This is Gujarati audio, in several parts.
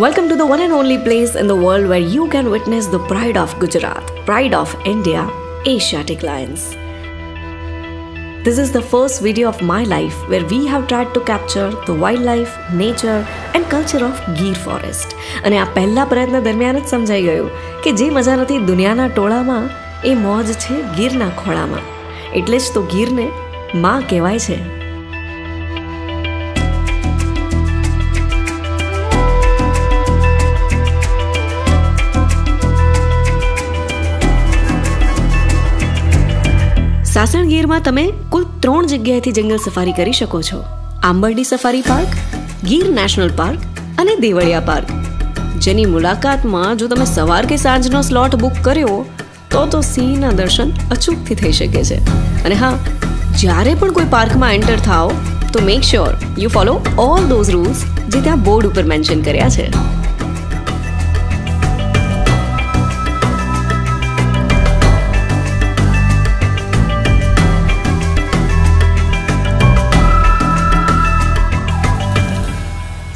Welcome to the one and only place in the world where you can witness the pride of Gujarat, pride of India, Asiatic Lions. This is the first video of my life where we have tried to capture the wildlife, nature and culture of Gir forest. અને આ પહેલા પ્રયત્ન દરમિયાન જ સમજાઈ ગયું કે જે મજા નથી દુનિયાના ટોળામાં એ મોજ છે ગીરના ખોળામાં. એટલે જ તો ગીરને માં કહેવાય છે. સાસણ ગીરમાં તમે કુલ 3 જગ્યાએથી જંગલ સફારી કરી શકો છો. Ambardi safari park, Gir national park અને દેવળિયા પાર્ક. જેની મુલાકાતમાં જો તમે સવાર કે સાંજનો સ્લોટ બુક કર્યો તો સિંહના દર્શન અચૂકથી થઈ શકે છે. અને હા, જ્યારે પણ કોઈ પાર્કમાં એન્ટર થાઓ તો make sure you follow all those rules જે ત્યાં બોર્ડ ઉપર મેન્શન કર્યા છે.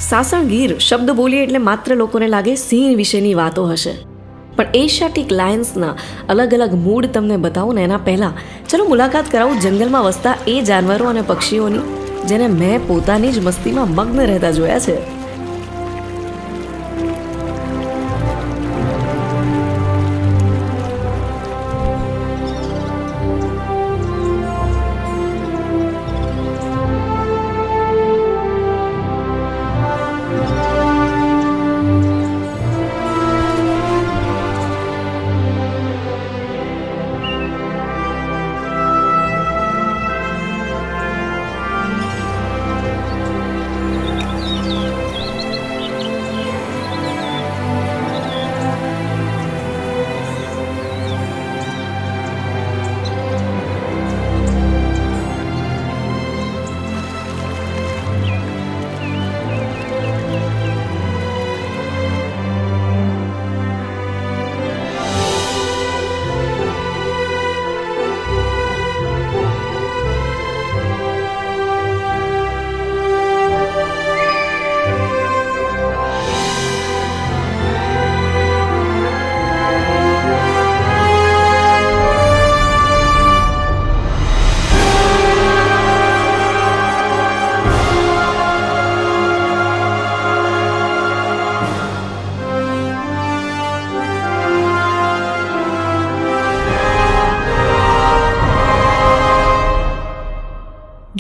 સાસણ ગીર શબ્દ બોલીએ એટલે માત્ર લોકોને લાગે સિંહ વિશેની વાતો હશે, પણ એશિયાટિક લાયન્સના અલગ અલગ મૂડ તમને બતાવું ને એના પહેલાં ચલો મુલાકાત કરાવું જંગલમાં વસતા એ જાનવરો અને પક્ષીઓની જેને મેં પોતાની જ મસ્તીમાં મગ્ન રહેતા જોયા છે.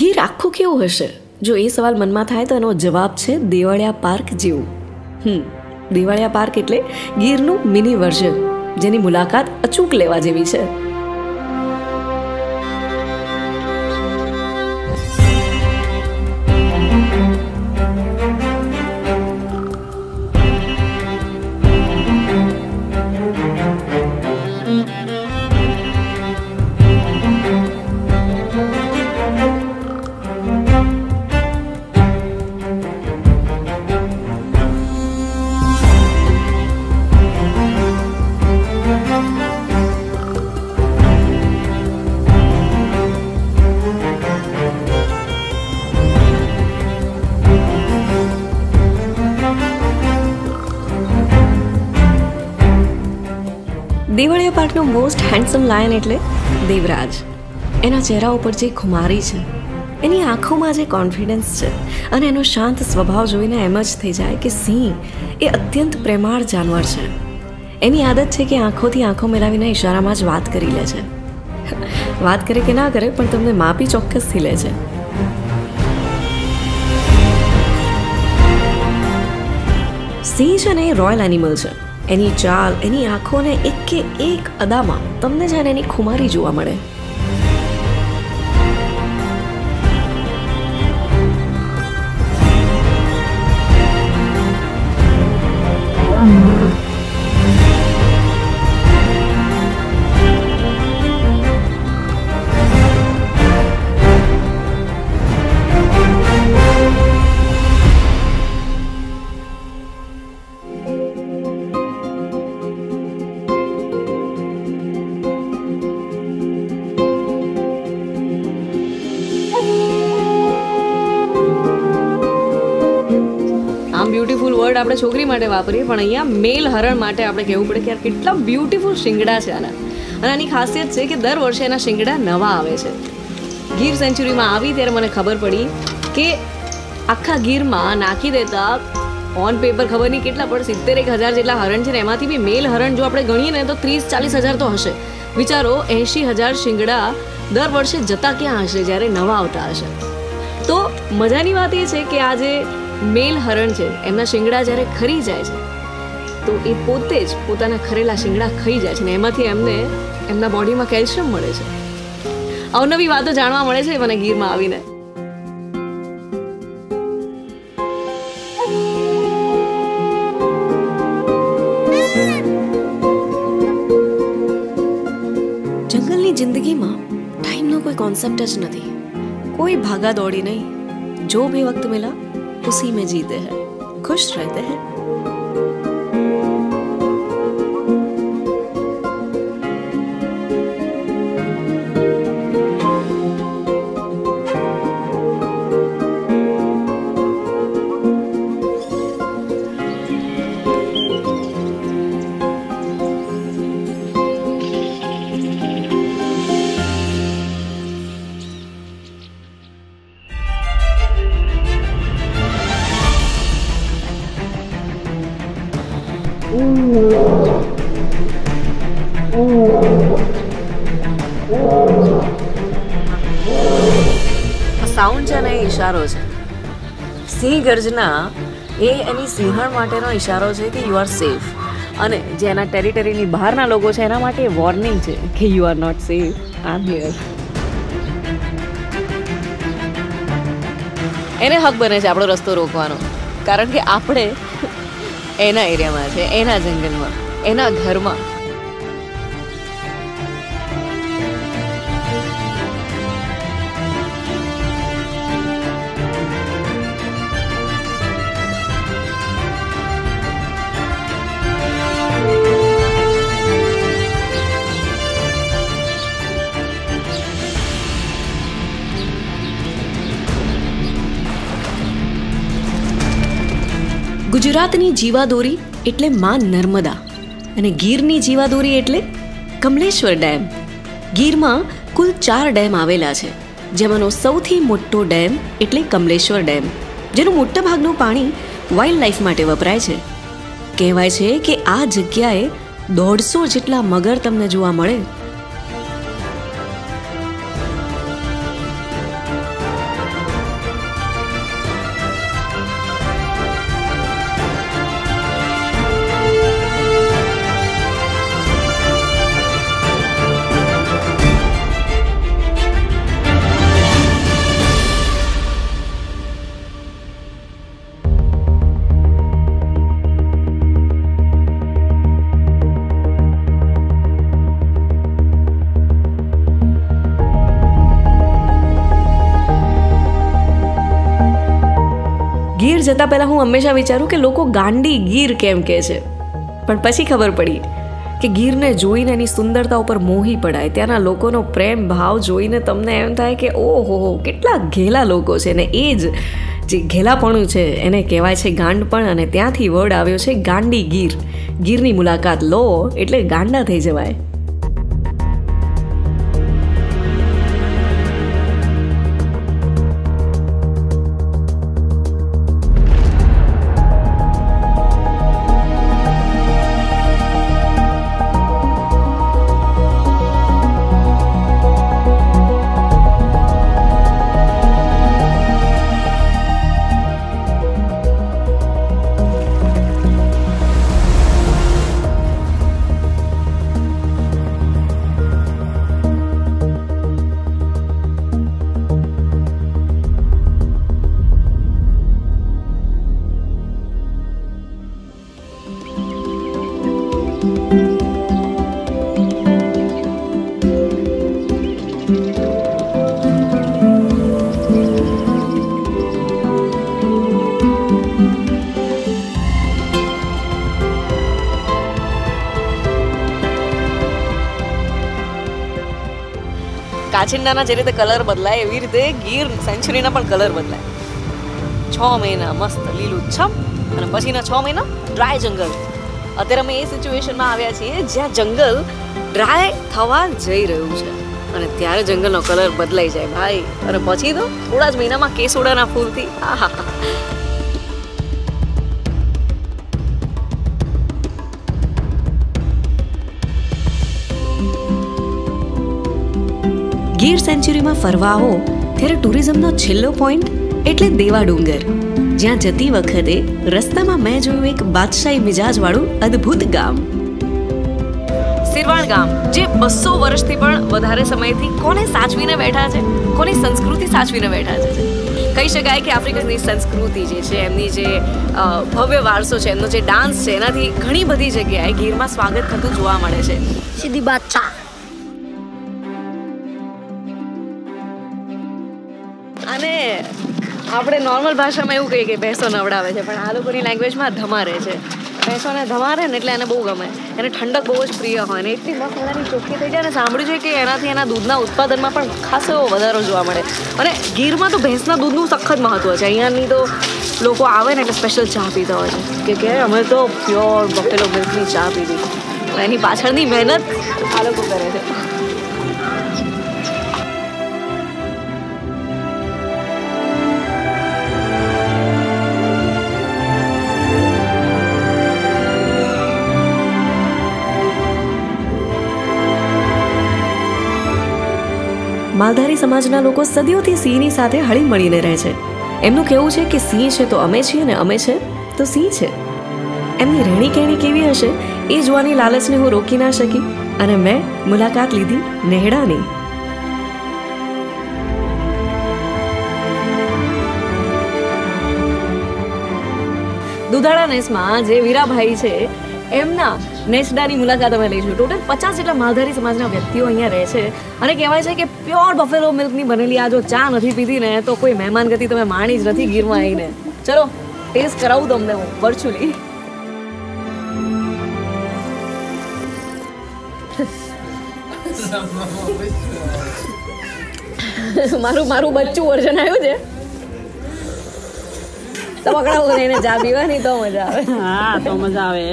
ગીર આખું કેવું હશે? જો એ સવાલ મનમાં થાય તો એનો જવાબ છે દેવળિયા પાર્ક જેવું. દેવળિયા પાર્ક એટલે ગીરનું મિની વર્ઝન જેની મુલાકાત અચૂક લેવા જેવી છે. દેવળિયા પાર્કનું મોસ્ટ હેન્ડસમ લાયન એટલે દેવરાજ. એના ચહેરા ઉપર જે ખુમારી છે, એની આંખોમાં જે કોન્ફિડન્સ છે અને એનો શાંત સ્વભાવ જોઈને એમ જ થઈ જાય કે સિંહ એ અત્યંત પ્રેમાળ જાનવર છે. એની આદત છે કે આંખોથી આંખો મિલાવીને ઇશારામાં જ વાત કરી લે છે. વાત કરે કે ના કરે પણ તમને માપી ચોક્કસથી લે છે. સિંહ છે ને એ રોયલ એનિમલ છે. એની ચાલ, એની આંખોને એક કે એક અદામાં તમને જાણે એની ખુમારી જોવા મળે. વર્ડ આપણે છોકરી માટે વાપરીએ, પણ અહીંયા મેલ હરણ માટે આપણે કહેવું પડે કે યાર કેટલા બ્યુટીફુલ શિંગડા છે આના. અને આની ખાસિયત છે કે દર વર્ષે એના શિંગડા નવા આવે છે. ગીર સેન્ચુરીમાં આવી ત્યારે મને ખબર પડી કે આખા ગીરમાં નાખી દેતા ઓન પેપર ખબર નહીં કેટલા, પણ 70,000 જેટલા હરણ છે ને એમાંથી બી મેલ હરણ જો આપણે ગણીએ ને તો 30-40,000 તો હશે. વિચારો 80,000 શિંગડા દર વર્ષે જતા ક્યાં હશે જ્યારે નવા આવતા હશે. તો મજાની વાત એ છે કે આ જે મેલ હરણ છે એમના શિંગડા જ્યારે ખરી જાય છે તો એ પોતે જ પોતાના ખરેલા શિંગડા ખાઈ જાય છે ને એમાંથી એમને એમના બોડીમાં કેલ્શિયમ મળે છે. અવનવી વાતો જાણવા મળે છે મને ગીરમાં આવીને. જંગલની જિંદગીમાં ટાઈમનો કોઈ કોન્સેપ્ટ જ નથી, कोई भागा दौड़ी नहीं. जो भी वक्त मिला उसी में जीते हैं, खुश रहते हैं. સાઉન્ડ છે ને એ ઈશારો છે. સિંહ ગર્જના એ એની સિંહણ માટેનો ઈશારો છે કે યુ આર સેફ, અને જે એના ટેરિટરીની બહારના લોકો છે એના માટે વોર્નિંગ છે કે you are not safe, I am here. એને હક બને છે આપણો રસ્તો રોકવાનો, કારણ કે આપણે એના એરિયામાં છે, એના જંગલમાં, એના ઘરમાં. ગુજરાતની જીવાદોરી એટલે માં નર્મદા અને ગીરની જીવાદોરી એટલે કમલેશ્વર ડેમ. ગીરમાં કુલ 4 ડેમ આવેલા છે, જેમાંનો સૌથી મોટો ડેમ એટલે કમલેશ્વર ડેમ, જેનું મોટા ભાગનું પાણી વાઇલ્ડ લાઈફ માટે વપરાય છે. કહેવાય છે કે આ જગ્યાએ 150 જેટલા મગર તમને જોવા મળે. ગીર જતાં પહેલાં હું હંમેશા વિચારું કે લોકો ગાંડી ગીર કેમ કહે છે, પણ પછી ખબર પડી કે ગીરને જોઈને એની સુંદરતા ઉપર મોહી પડાય. ત્યાંના લોકોનો પ્રેમ ભાવ જોઈને તમને એમ થાય કે ઓહો કેટલા ઘેલા લોકો છે, ને એ જ જે ઘેલાપણું છે એને કહેવાય છે ગાંડપણ, અને ત્યાંથી વર્ડ આવ્યો છે ગાંડી ગીર. ગીરની મુલાકાત લો એટલે ગાંડા થઈ જવાય. કાચિંડાના જે રીતે કલર બદલાય એવી રીતે ગીર સેન્ચુરીના પણ કલર બદલાય. 6 મહિના મસ્ત લીલુંછમ અને પછીના 6 મહિના ડ્રાય જંગલ. અત્યારે અમે એ સિચ્યુએશનમાં આવ્યા છીએ જ્યાં જંગલ ડ્રાય થવા જઈ રહ્યું છે અને ત્યારે જંગલનો કલર બદલાઈ જાય ભાઈ. અને પછી તો થોડા જ મહિનામાં કેસુડાના ફૂલથી આહા. ગીર સેન્ચ્યુરીમાં ફરવા આવો ત્યારે ટુરિઝમનો છેલ્લો પોઈન્ટ એટલે દેવા ડુંગર, જ્યાં જતી વખતે રસ્તામાં મેં જોયું એક બાદશાહી મિજાજવાળું અદ્ભુત ગામ. સિરવાણ ગામ જે 200 વર્ષથી પણ વધારે સમયથી કોને સાચવીને બેઠા છે, કોની સંસ્કૃતિ સાચવીને બેઠા છે. કહી શકાય કે આફ્રિકનની સંસ્કૃતિ જે છે, એમની જે ભવ્ય વારસો છે, એમનો જે ડાન્સ છે, એનાથી ઘણી બધી જગ્યાએ ગીરમાં સ્વાગત થતું જોવા મળે છે. સીધી બાદશાહ. અને આપણે નોર્મલ ભાષામાં એવું કહીએ કે ભેંસો નવડાવે છે, પણ આ લોકોની લેંગ્વેજમાં ધમારે છે. ભેંસોને ધમારે ને એટલે એને બહુ ગમે, એને ઠંડક બહુ જ પ્રિય હોય ને એટલી મસ્ત મજાની ચોખ્ખી થઈ જાય. અને સાંભળ્યું છે કે એનાથી એના દૂધના ઉત્પાદનમાં પણ ખાસો એવો વધારો જોવા મળે. અને ગીરમાં તો ભેંસના દૂધનું સખત મહત્વ છે. અહીંયાની તો લોકો આવે ને એટલે સ્પેશિયલ ચા પીતા હોય છે કે અમે તો પ્યોર બફેલો મિલ્કની ચા પીધી. એની પાછળની મહેનત આ લોકો કરે છે. માલધારી સમાજના લોકો સદીઓથી સિંહની સાથે હળી મળીને રહે છે. એમનું કહેવું છે કે સિંહ છે તો અમે છીએ ને અમે છે તો સિંહ છે. એમની રહેણી કહેણી કેવી હશે એ જોવાની લાલચને હું રોકી ના શકી અને મેં મુલાકાત લીધી નેહડાની. દુધાળા નેસમાં જે વીરાભાઈ છે એમના નેસડાની મુલાકાત અમે લઈશું. ટોટલ 50 જેટલા માલધારી સમાજના વ્યક્તિઓ અહીંયા રહે છે અને કહેવાય છે કે પ્યોર બફેલો મિલ્કની બનેલી આ જો ચા નથી પીધી ને તો કોઈ મહેમાનગતિ તમે માણી જ નથી ગીરમાં આવીને. ચલો ટેસ્ટ કરાવું તમને હું વર્ચ્યુઅલી. મારું બચ્ચું વર્ઝન આવ્યું છે. તો પકડાવું એને ચા પીવાની તો મજા આવે. હા તો મજા આવે.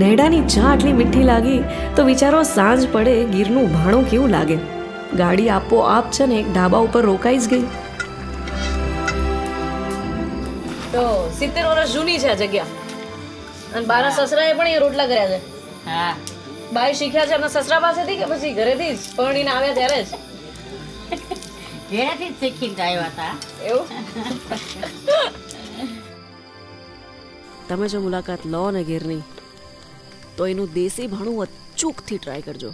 નેહડાની ચા આટલી મીઠી લાગી તો વિચારો સાંજ પડે ગીરનું ભાણું કેવું લાગે. ગાડી આપોઆપ છે ને એક ઢાબા ઉપર રોકાઈ જ ગઈ. તો 70 વર્ષ જૂની છે આ જગ્યા અને બારા સસરાએ પણ અહીંયા રોટલા કર્યા છે. હા બાઈ શીખ્યા છે એમના સસરા પાસેથી કે પછી ઘરેથી જ પરણીને આવ્યા ત્યારે જ? ઘરેથી જ શીખીને આવ્યા હતા. એવું? તમે જો મુલાકાત લો ને ગીરની તો એનું દેશી ભાણું અચૂકથી ટ્રાય કરજો.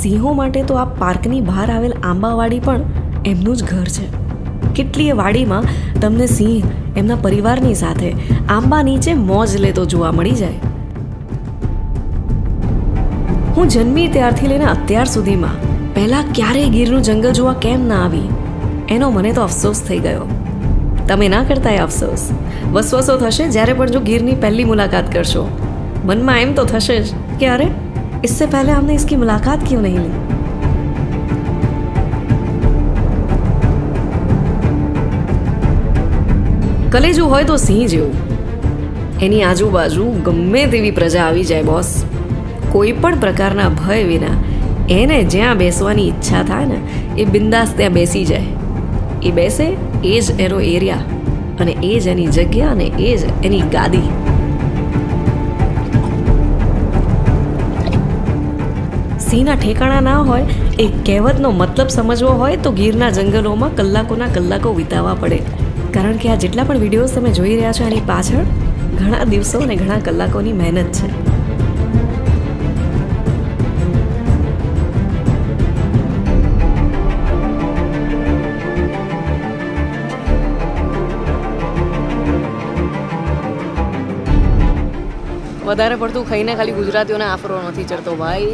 સિંહો માટે તો આ પાર્કની બહાર આવેલ આંબાવાડી પણ એમનું જ ઘર છે. કેટલીય વાડીમાં તમને સિંહ એમના પરિવારની સાથે આંબા નીચે મોજ લેતો જોવા મળી જાય. હું જન્મી ત્યારથી લઈને અત્યાર સુધીમાં પહેલાં ક્યારેય ગીરનું જંગલ જોવા કેમ ના આવી એનો મને તો અફસોસ થઈ ગયો. તમે ના કરતા એ અફસોસ? વસવસો થશે જ્યારે પણ જો ગીરની પહેલી મુલાકાત કરશો. મનમાં એમ તો થશે જ કે અરે इससे पहले हमने इसकी मुलाकात क्यों नहीं ली. કલેજું હોય તો સિંહ જેવું. એની આજુબાજુ ગમે તેવી પ્રજા આવી જાય બોસ, કોઈ પણ પ્રકારના ભય વિના એને જ્યાં બેસવાની ઈચ્છા થાય ને એ બિંદાસ ત્યાં બેસી જાય. એ બેસે એ જ એનો એરિયા અને એ જ એની જગ્યા અને એ જ એની ગાદી. સિંહના ઠેકાણા ના હોય એ કહેવતનો મતલબ સમજવો હોય તો ગીરના જંગલોમાં કલાકોના કલાકો વિતાવવા પડે. કારણ કે આ જેટલા પણ વિડીયોઝ તમે જોઈ રહ્યા છો એની પાછળ ઘણા દિવસો અને ઘણા કલાકોની મહેનત છે. વધારે પડતું ખાઈને ખાલી ગુજરાતીઓને આફરો નથી ચડતો ભાઈ.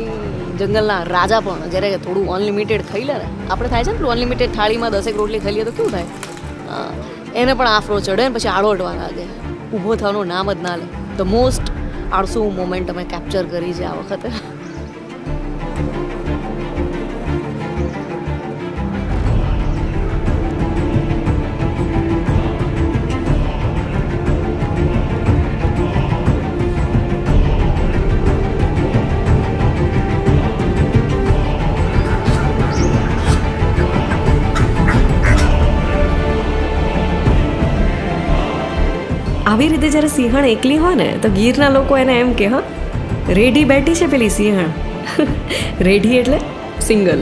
જંગલના રાજા પણ જ્યારે થોડું અનલિમિટેડ ખાઈ લે ને, આપણે થાય છે ને પેલું અનલિમિટેડ થાળીમાં 10 રોટલી ખાઈ લઈએ તો કેવું થાય, એને પણ આફરો ચડે ને પછી આડોટવા લાગે. ઊભો થવાનું નામ જ ના લે. ધ મોસ્ટ આળસુ મોમેન્ટ અમે કેપ્ચર કરી છે આ વખતે. આવી રીતે જ્યારે સિંહણ એકલી હોય ને તો ગીરના લોકો એને એમ કે હા રેઢી બેઠી છે પેલી સિંહણ. રેઢી એટલે સિંગલ.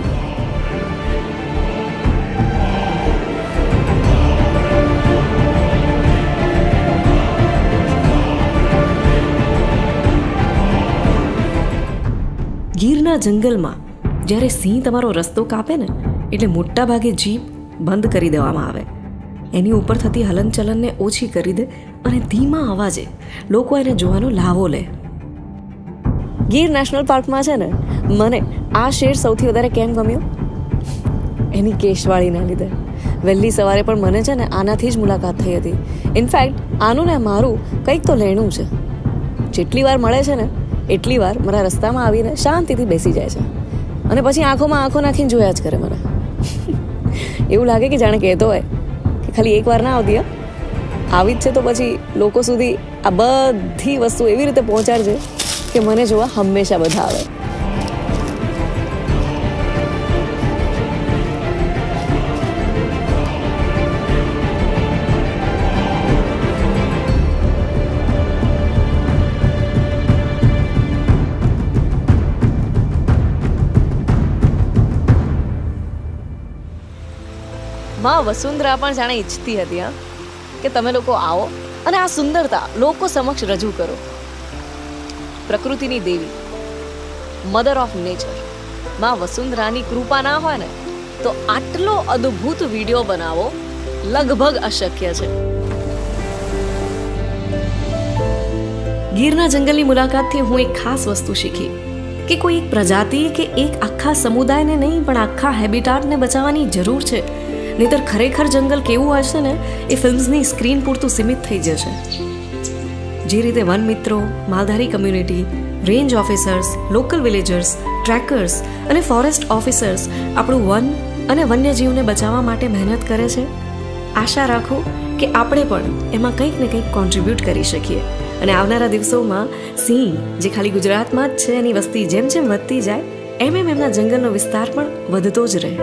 ગીરના જંગલમાં જ્યારે સિંહ તમારો રસ્તો કાપે ને એટલે મોટા ભાગે જીપ બંધ કરી દેવામાં આવે. એની ઉપર થતી હલનચલનને ઓછી કરી દે અને ધીમા અવાજે લોકો એને જોવાનો લાવો લે. ગીર નેશનલ પાર્કમાં છે ને મને આ શેર સૌથી વધારે કેમ ગમ્યો? એની કેશવાળીના લીધે. વહેલી સવારે પણ મને છે ને આનાથી જ મુલાકાત થઈ હતી. ઇનફેક્ટ આનું ને મારું કંઈક તો લેણું છે. જેટલી વાર મળે છે ને એટલી વાર મારા રસ્તામાં આવીને શાંતિથી બેસી જાય છે અને પછી આંખોમાં આંખો નાખીને જોયા જ કરે મને. એવું લાગે કે જાણે કહેતો હોય ખાલી એક વાર ના આવતી, આવી જ છે તો પછી લોકો સુધી આ બધી વસ્તુ એવી રીતે પહોંચાડજે કે મને જોવા હંમેશા બધા આવે. માં વસુંધરા પણ જાણે ઈચ્છતી હતી કે તમે લોકો આવો અને આ સુંદરતા લોકો સમક્ષ રજૂ કરો. પ્રકૃતિની દેવી, મધર ઓફ નેચર માં વસુંધરાની કૃપા ના હોય ને તો આટલો અદ્ભુત વિડીયો બનાવો લગભગ અશક્ય છે. ગીરના જંગલની મુલાકાતથી હું એક ખાસ વસ્તુ શીખી કે કોઈ એક પ્રજાતિ કે એક આખા સમુદાયને નહીં પણ આખા હેબિટાટને બચાવવાની જરૂર છે. નહીતર ખરેખર જંગલ કેવું હશે ને એ ફિલ્મ્સની સ્ક્રીન પૂરતું સીમિત થઈ જશે. જે રીતે વન મિત્રો, Maldhari community, range officers, local villagers, trackers અને ફોરેસ્ટ ઓફિસર્સ આપણું વન અને વન્યજીવને બચાવવા માટે મહેનત કરે છે, આશા રાખું કે આપણે પણ એમાં કંઈક ને કંઈક કોન્ટ્રીબ્યુટ કરી શકીએ અને આવનારા દિવસોમાં સિંહ જે ખાલી ગુજરાતમાં જ છે એની વસ્તી જેમ જેમ વધતી જાય એમ એમના જંગલનો વિસ્તાર પણ વધતો જ રહે.